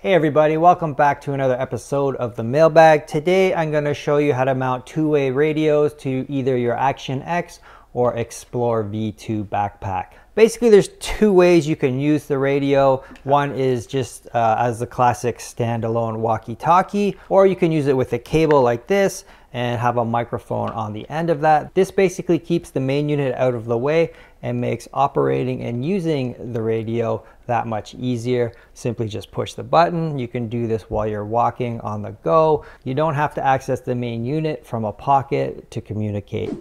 Hey everybody, welcome back to another episode of the Mailbag. Today I'm going to show you how to mount two-way radios to either your Action X or Explore V2 backpack. Basically there's two ways you can use the radio. One is just as the classic standalone walkie-talkie, or you can use it with a cable like this and have a microphone on the end of that. This basically keeps the main unit out of the way and makes operating and using the radio that much easier. Simply just push the button. You can do this while you're walking on the go. You don't have to access the main unit from a pocket to communicate.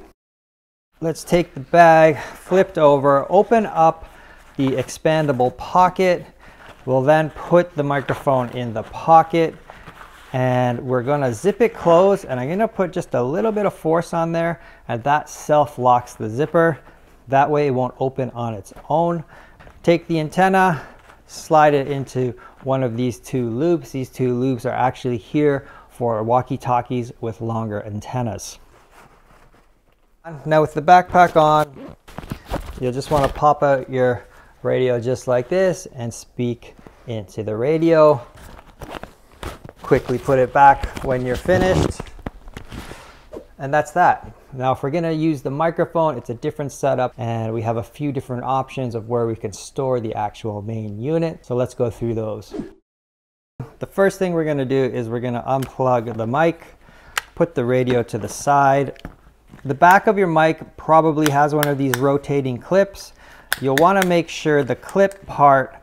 Let's take the bag flipped over, open up the expandable pocket. We'll then put the microphone in the pocket and we're gonna zip it closed, and I'm gonna put just a little bit of force on there, and that self-locks the zipper. That way it won't open on its own. Take the antenna, slide it into one of these two loops. These two loops are actually here for walkie-talkies with longer antennas. Now with the backpack on, you'll just want to pop out your radio just like this and speak into the radio. Quickly put it back when you're finished. And that's that. Now if we're going to use the microphone, it's a different setup and we have a few different options of where we can store the actual main unit. So let's go through those. The first thing we're going to do is we're going to unplug the mic, put the radio to the side. The back of your mic probably has one of these rotating clips. You'll want to make sure the clip part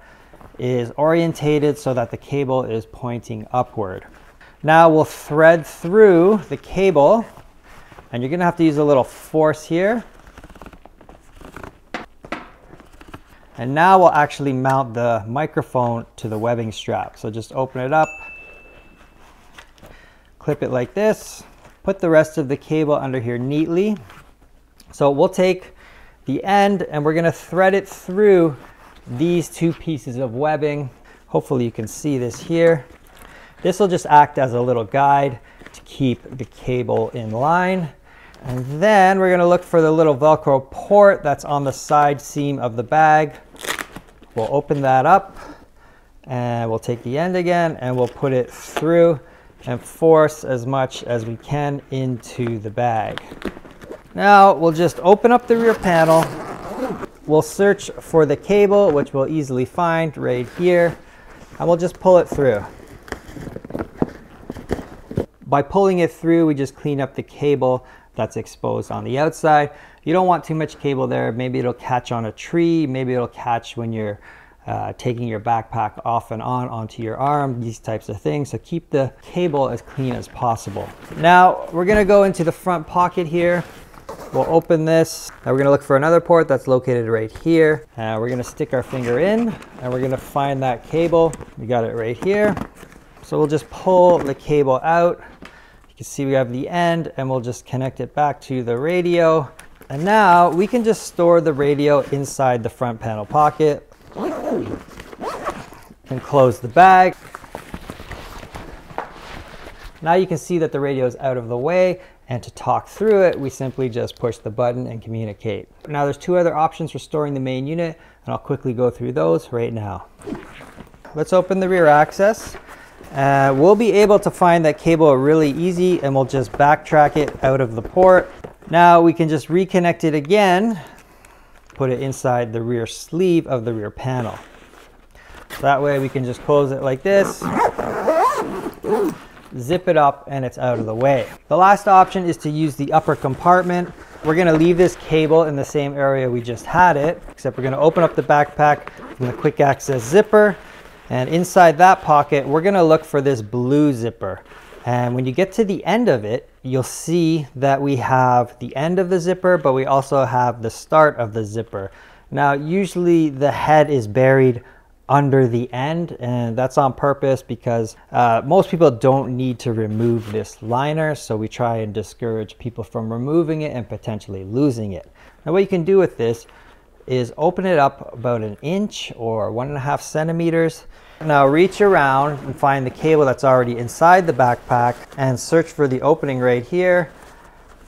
is orientated so that the cable is pointing upward. Now we'll thread through the cable, and you're going to have to use a little force here. And now we'll actually mount the microphone to the webbing strap. So just open it up, clip it like this, put the rest of the cable under here neatly. So we'll take the end and we're going to thread it through these two pieces of webbing. Hopefully you can see this here. This will just act as a little guide to keep the cable in line. And then we're going to look for the little Velcro port that's on the side seam of the bag. We'll open that up and we'll take the end again and we'll put it through and force as much as we can into the bag. Now we'll just open up the rear panel. We'll search for the cable, which we'll easily find right here, and we'll just pull it through. By pulling it through, we just clean up the cable that's exposed on the outside. You don't want too much cable there. Maybe it'll catch on a tree. Maybe it'll catch when you're taking your backpack off and on onto your arm, these types of things. So keep the cable as clean as possible. Now we're gonna go into the front pocket here. We'll open this. Now we're gonna look for another port that's located right here. We're gonna stick our finger in and we're gonna find that cable. We got it right here. So we'll just pull the cable out. You can see we have the end and we'll just connect it back to the radio. And now we can just store the radio inside the front panel pocket. And close the bag. Now you can see that the radio is out of the way, and to talk through it, we simply just push the button and communicate. Now there's two other options for storing the main unit, and I'll quickly go through those right now. Let's open the rear access. We'll be able to find that cable really easy, and we'll just backtrack it out of the port. Now we can just reconnect it again, put it inside the rear sleeve of the rear panel. So that way we can just close it like this, zip it up, and it's out of the way. The last option is to use the upper compartment. We're going to leave this cable in the same area we just had it, except we're going to open up the backpack from the quick access zipper, and inside that pocket we're going to look for this blue zipper. And when you get to the end of it, you'll see that we have the end of the zipper, but we also have the start of the zipper. Now usually the head is buried under the end, and that's on purpose because most people don't need to remove this liner, so we try and discourage people from removing it and potentially losing it. Now what you can do with this is open it up about 1 inch or 1.5 centimeters. Now reach around and find the cable that's already inside the backpack and search for the opening right here.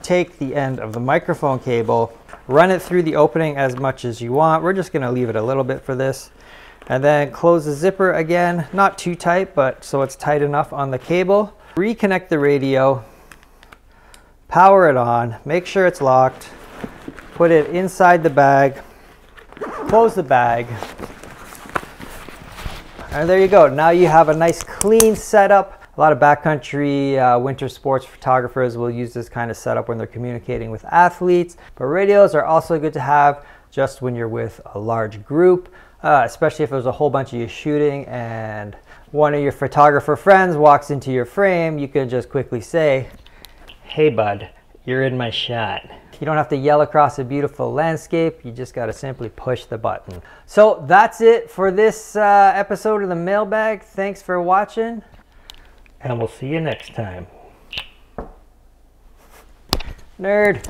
Take the end of the microphone cable, run it through the opening as much as you want. We're just going to leave it a little bit for this. And then close the zipper again, not too tight, but so it's tight enough on the cable. Reconnect the radio, power it on, make sure it's locked, put it inside the bag, close the bag, and there you go. Now you have a nice clean setup. A lot of backcountry winter sports photographers will use this kind of setup when they're communicating with athletes, but radios are also good to have just when you're with a large group, especially if there's a whole bunch of you shooting and one of your photographer friends walks into your frame. You can just quickly say, "Hey bud, you're in my shot." You don't have to yell across a beautiful landscape. You just got to simply push the button. So that's it for this episode of the Mailbag. Thanks for watching, and we'll see you next time. Nerd.